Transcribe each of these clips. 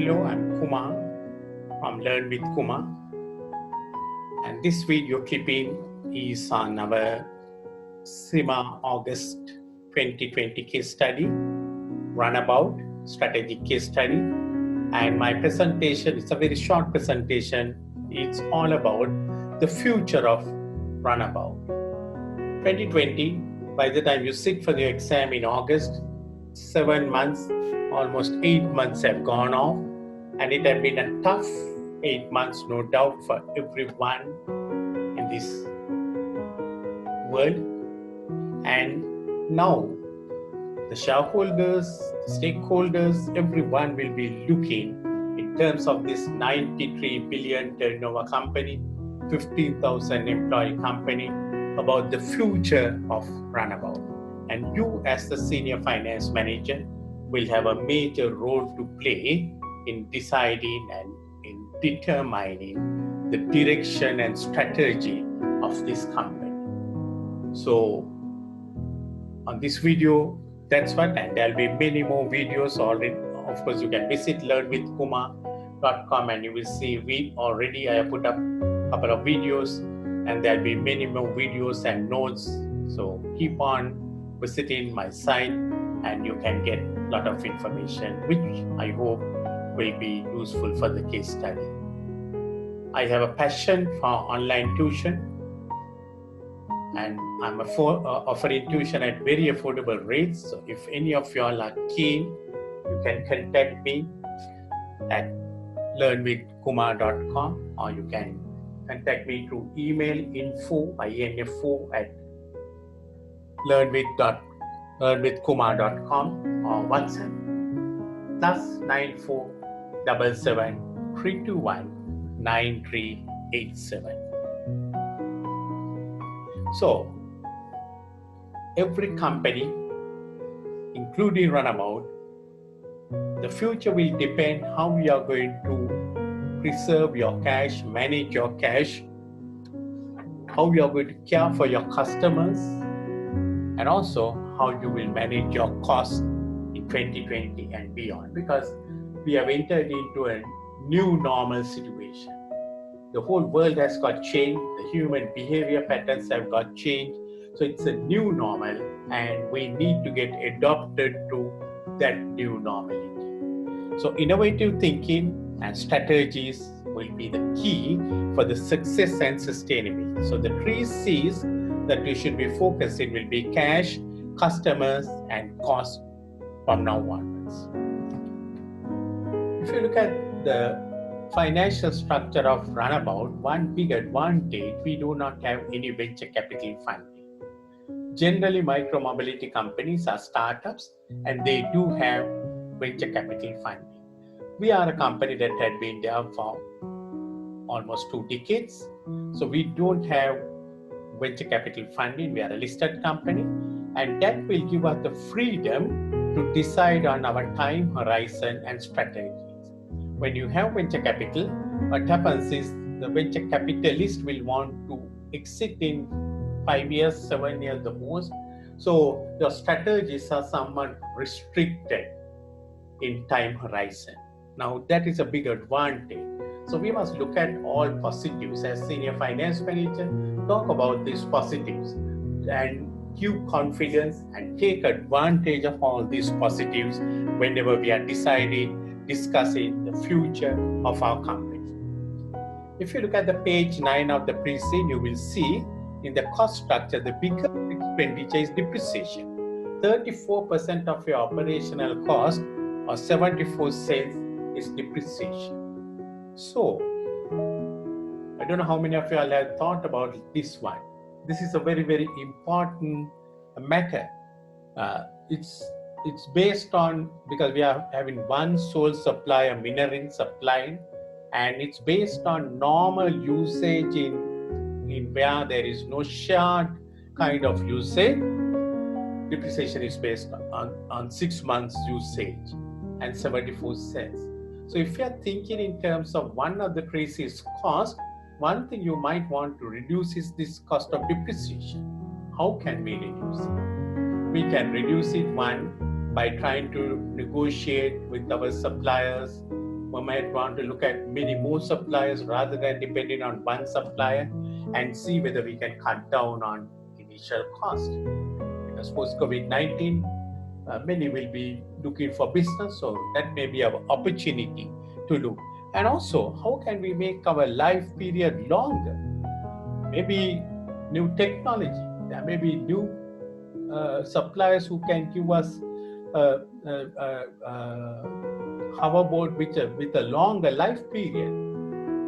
Hello, I'm Kumar from Learn with Kumar, and this video clipping is on our Cima August 2020 case study, runabout strategic case study. And my presentation, it's a very short presentation. It's all about the future of runabout. 2020, by the time you sit for the exam in August, 7 months, almost 8 months have gone off, and it has been a tough 8 months, no doubt, for everyone in this world. And now the shareholders, the stakeholders, everyone will be looking in terms of this 93 billion turnover company, 15,000 employee company, about the future of runabout. And you as the senior finance manager will have a major role to play in deciding and in determining the direction and strategy of this company. So on this video, that's what, and there'll be many more videos already. Of course, you can visit learnwithkumar.com and you will see I have put up a couple of videos, and there'll be many more videos and notes. So keep on visiting my site and you can get a lot of information, which I hope will be useful for the case study. I have a passion for online tuition, and I'm offering tuition at very affordable rates. So if any of you all are keen, you can contact me at learnwithkumar.com, or you can contact me through email info at learnwithkumar.com or WhatsApp +9477 321 9387. So every company, including runabout, the future will depend how you are going to preserve your cash, manage your cash, how you are going to care for your customers, and also how you will manage your costs in 2020 and beyond, because we have entered into a new normal situation. The whole world has got changed, the human behavior patterns have got changed, so it's a new normal and we need to get adopted to that new normality. So innovative thinking and strategies will be the key for the success and sustainability. So the 3 C's that we should be focusing will be cash, customers, and cost from now onwards. If you look at the financial structure of runabout, one big advantage, we do not have any venture capital funding. Generally, micro-mobility companies are startups and they do have venture capital funding. We are a company that had been there for almost 2 decades. So we don't have venture capital funding. We are a listed company, and that will give us the freedom to decide on our time horizon and strategies. When you have venture capital, what happens is the venture capitalist will want to exit in 5 years, 7 years the most. So your strategies are somewhat restricted in time horizon. Now that is a big advantage. So we must look at all positives. As senior finance manager, talk about these positives and give confidence and take advantage of all these positives whenever we are discussing the future of our company. If you look at the page 9 of the pre-scene, you will see in the cost structure, the biggest expenditure is depreciation. 34% of your operational cost, or 74 cents, is depreciation. So, I don't know how many of you all have thought about this one. This is a very, very important matter. It's based on, because we are having one sole supplier, mineral supply, and it's based on normal usage in where there is no shared kind of usage. Depreciation is based on 6 months usage and 74 cents. So if you are thinking in terms of one of the traces cost, one thing you might want to reduce is this cost of depreciation. How can we reduce it? We can reduce it, one, by trying to negotiate with our suppliers We might want to look at many more suppliers rather than depending on one supplier and see whether we can cut down on initial cost. Because post COVID-19, many will be looking for business, so that may be our opportunity to look. And also, how can we make our life period longer? Maybe new technology. There may be new suppliers who can give us a hoverboard with a longer life period.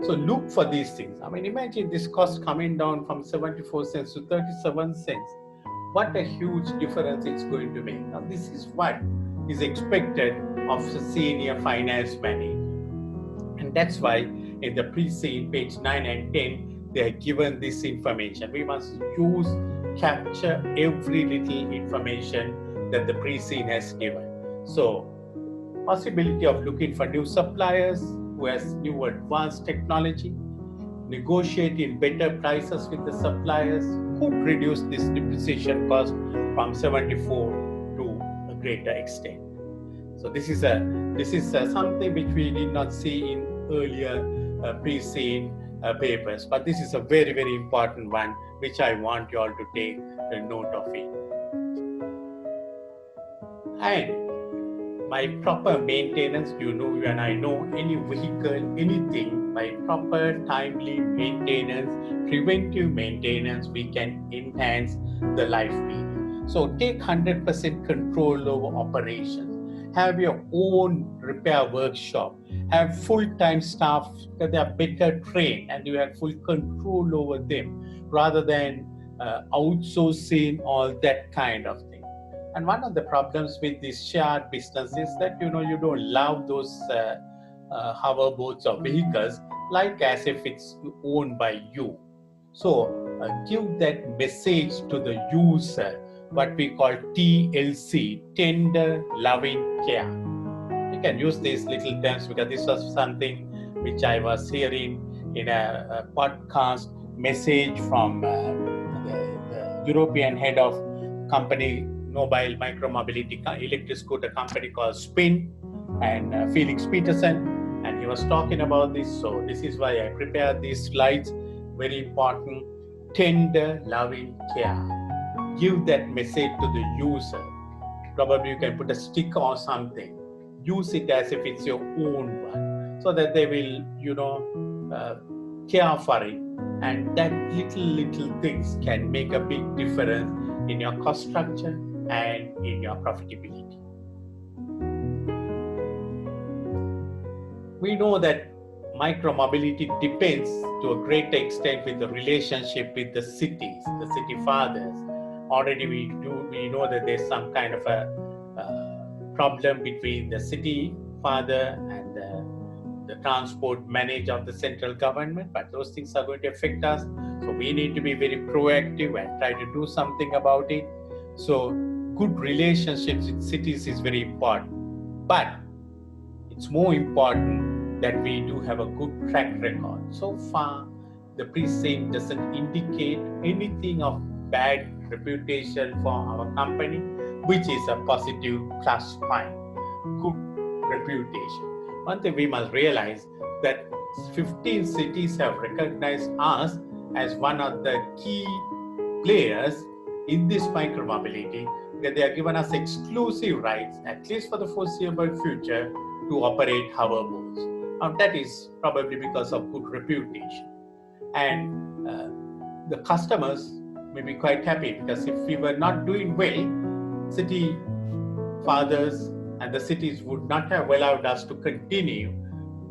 So look for these things. I mean, imagine this cost coming down from 74 cents to 37 cents. What a huge difference it's going to make. Now, this is what is expected of the senior finance manager. And that's why in the pre-scene, page 9 and 10, they are given this information. We must capture every little information that the pre-scene has given. So, possibility of looking for new suppliers who has new advanced technology, negotiating better prices with the suppliers, could reduce this depreciation cost from 74 to a greater extent. So this is something which we did not see in earlier pre-scene papers, but this is a very, very important one which I want you all to take a note of it. And by proper maintenance, you and I know any vehicle, anything, by proper timely maintenance, preventive maintenance, we can enhance the life period. So take 100% control over operations. Have your own repair workshop. Have full-time staff that they are better trained and you have full control over them rather than outsourcing all that kind of thing. And one of the problems with this shared business is that you don't love those hoverboards or vehicles like as if it's owned by you. So give that message to the user, what we call TLC, tender loving care. You can use these little terms because this was something which I was hearing in a podcast message from the European head of company, mobile micromobility electric scooter company called Spin, and Felix Peterson, and he was talking about this. So this is why I prepared these slides. Very important, tender loving care. Give that message to the user. Probably you can put a sticker or something. Use it as if it's your own one, so that they will care for it, and that little things can make a big difference in your cost structure and in your profitability. We know that micromobility depends to a great extent with the relationship with the cities, the city fathers. Already we know that there's some kind of a problem between the city father and the transport manager of the central government, but those things are going to affect us. So we need to be very proactive and try to do something about it. So good relationships with cities is very important, but it's more important that we do have a good track record. So far, the pre-sale doesn't indicate anything of bad reputation for our company, which is a positive plus point, good reputation. One thing we must realize that 15 cities have recognized us as one of the key players in this micromobility, that they have given us exclusive rights, at least for the foreseeable future, to operate hoverboards. Now that is probably because of good reputation. And the customers may be quite happy, because if we were not doing well, city fathers and the cities would not have allowed us to continue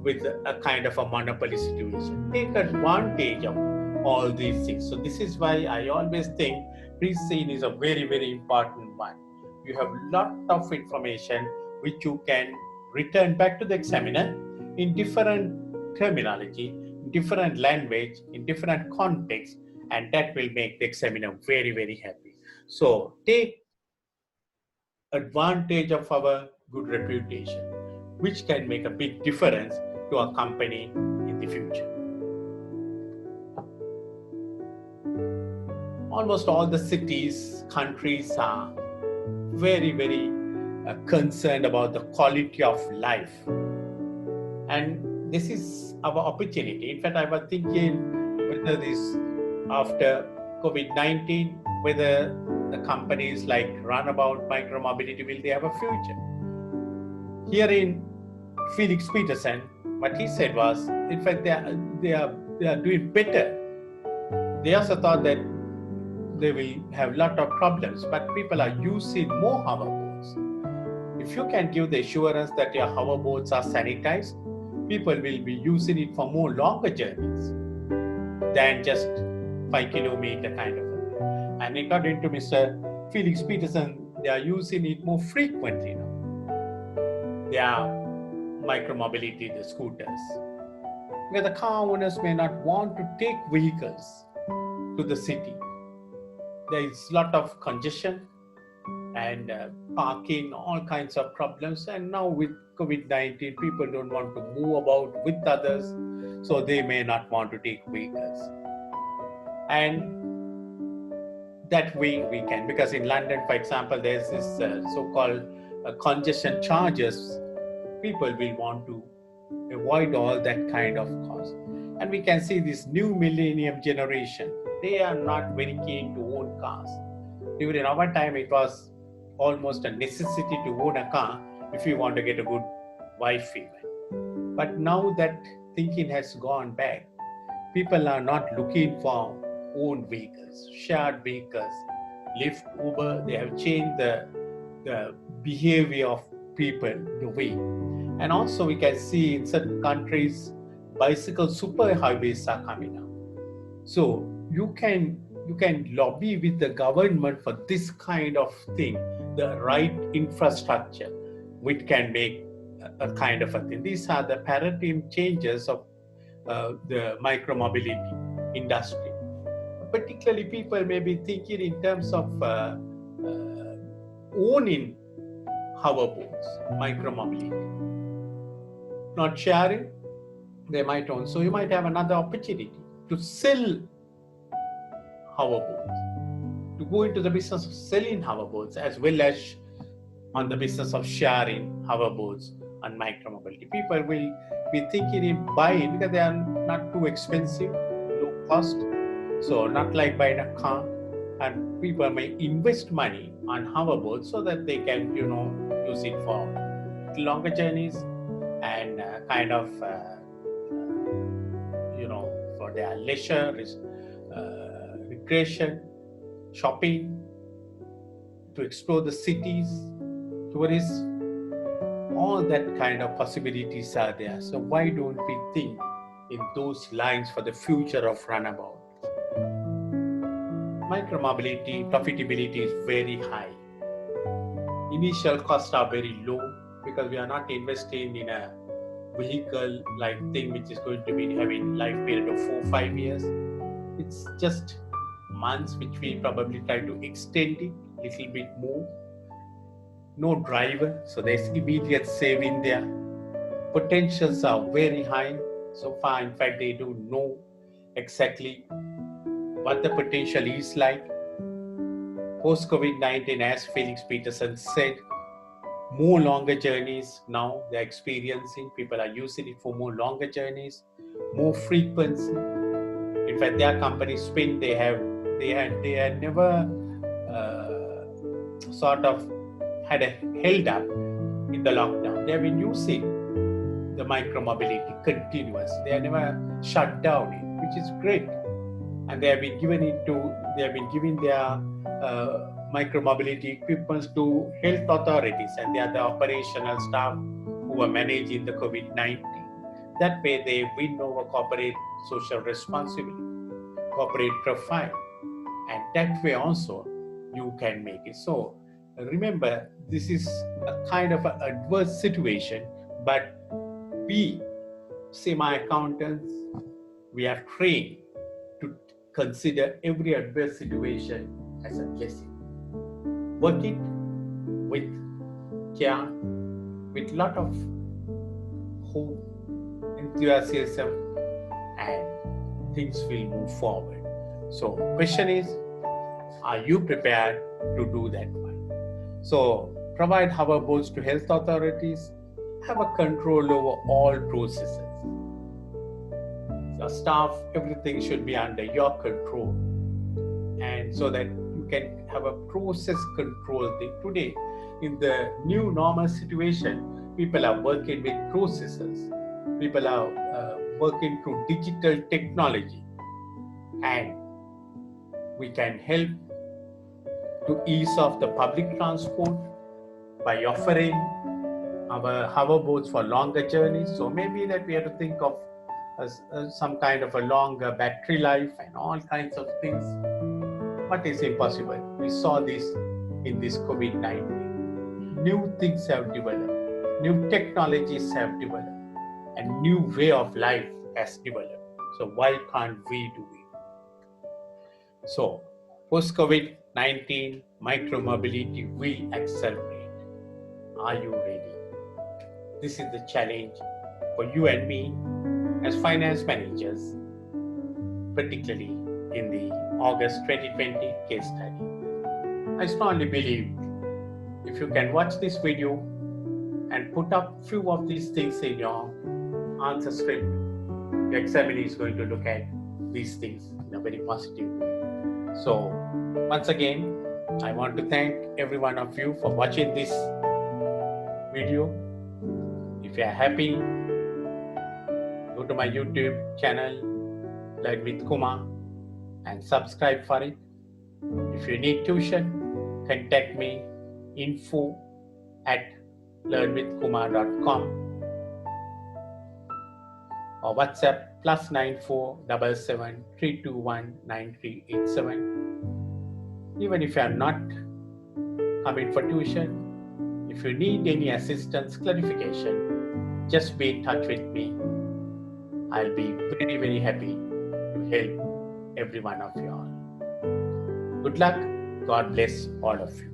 with a kind of a monopoly situation. Take advantage of all these things. So this is why I always think pre-sale is a very, very important one. You have a lot of information which you can return back to the examiner in different terminology, in different language, in different context, and that will make the examiner very, very happy. So take advantage of our good reputation, which can make a big difference to our company in the future. Almost all the cities, countries are very, very concerned about the quality of life. And this is our opportunity. In fact, I was thinking whether this, after COVID-19, whether the companies like Runabout, Micromobility, will they have a future? Here in Felix Peterson, what he said was, in fact, they are doing better. They also thought that they will have a lot of problems, but people are using more hoverboards. If you can give the assurance that your hoverboards are sanitized, people will be using it for more longer journeys than just 5 kilometer kind of a thing. And according to Mr. Felix Peterson, they are using it more frequently now. They are micromobility, the scooters. Where the car owners may not want to take vehicles to the city. There is a lot of congestion and parking, all kinds of problems. And now with COVID-19, people don't want to move about with others, so they may not want to take vehicles. And that way we can, because in London, for example, there's this so-called congestion charges. People will want to avoid all that kind of cost. And we can see this new millennium generation, they are not very keen to own cars. During our time, it was almost a necessity to own a car if you want to get a good wife even. But now that thinking has gone back. People are not looking for own vehicles, shared vehicles, Lyft, Uber. They have changed the behavior of people, the way. And also we can see in certain countries, bicycle superhighways are coming up. So you can lobby with the government for this kind of thing, the right infrastructure, which can make a kind of a thing. These are the paradigm changes of the micromobility industry. Particularly, people may be thinking in terms of owning hoverboards, micromobility. Not sharing, they might own. So you might have another opportunity to sell hoverboards, to go into the business of selling hoverboards as well as on the business of sharing hoverboards on micromobility. People will be thinking in buying because they are not too expensive, low cost. So not like buying a car, and people may invest money on hoverboards so that they can, use it for longer journeys and for their leisure, recreation, shopping, to explore the cities, tourists, all that kind of possibilities are there. So why don't we think in those lines for the future of Runabout? Micromobility profitability is very high. Initial costs are very low because we are not investing in a vehicle like thing which is going to be having life period of 4-5 years. It's just months which we probably try to extend it a little bit more. No driver, so there's immediate saving there. Potentials are very high. So far, in fact, they don't know exactly what the potential is like. Post COVID-19, as Felix Peterson said, more longer journeys now they're experiencing. People are using it for more longer journeys, more frequency. In fact, their company Spin, they had never sort of had a held up in the lockdown. They have been using the micromobility continuous. They have never shut down it, which is great. And they have been giving their micromobility equipments to health authorities, and they are the operational staff who are managing the COVID-19. That way they win over corporate social responsibility, corporate profile, and that way also you can make it. So remember, this is a kind of an adverse situation, but we, Cima accountants, we are trained to consider every adverse situation as a blessing. Work it with care, with lot of hope, enthusiasm, and things will move forward. So question is, are you prepared to do that one? So provide hoverboards to health authorities, have a control over all processes. Your staff, everything should be under your control, and so that you can have a process control thing. Today, in the new normal situation, people are working with processes. People are working through digital technology, and we can help to ease off the public transport by offering our hoverboards for longer journeys. So maybe that we have to think of some kind of a longer battery life and all kinds of things. What is impossible? We saw this in this COVID-19. New things have developed, new technologies have developed, and new way of life has developed. So why can't we do it? So post-COVID-19 micromobility will accelerate. Are you ready? This is the challenge for you and me as finance managers, particularly in the August 2020 case study. I strongly believe if you can watch this video and put up few of these things in your answer script, your examiner is going to look at these things in a very positive way. So once again, I want to thank every one of you for watching this video. If you are happy, go to my YouTube channel, Learn with Kumar, and subscribe for it. If you need tuition, contact me, info@learnwithkumar.com, or WhatsApp +9477 321 9387. Even if you are not coming for tuition, if you need any assistance, clarification, just be in touch with me. I'll be very, very happy to help every one of you all. Good luck. God bless all of you.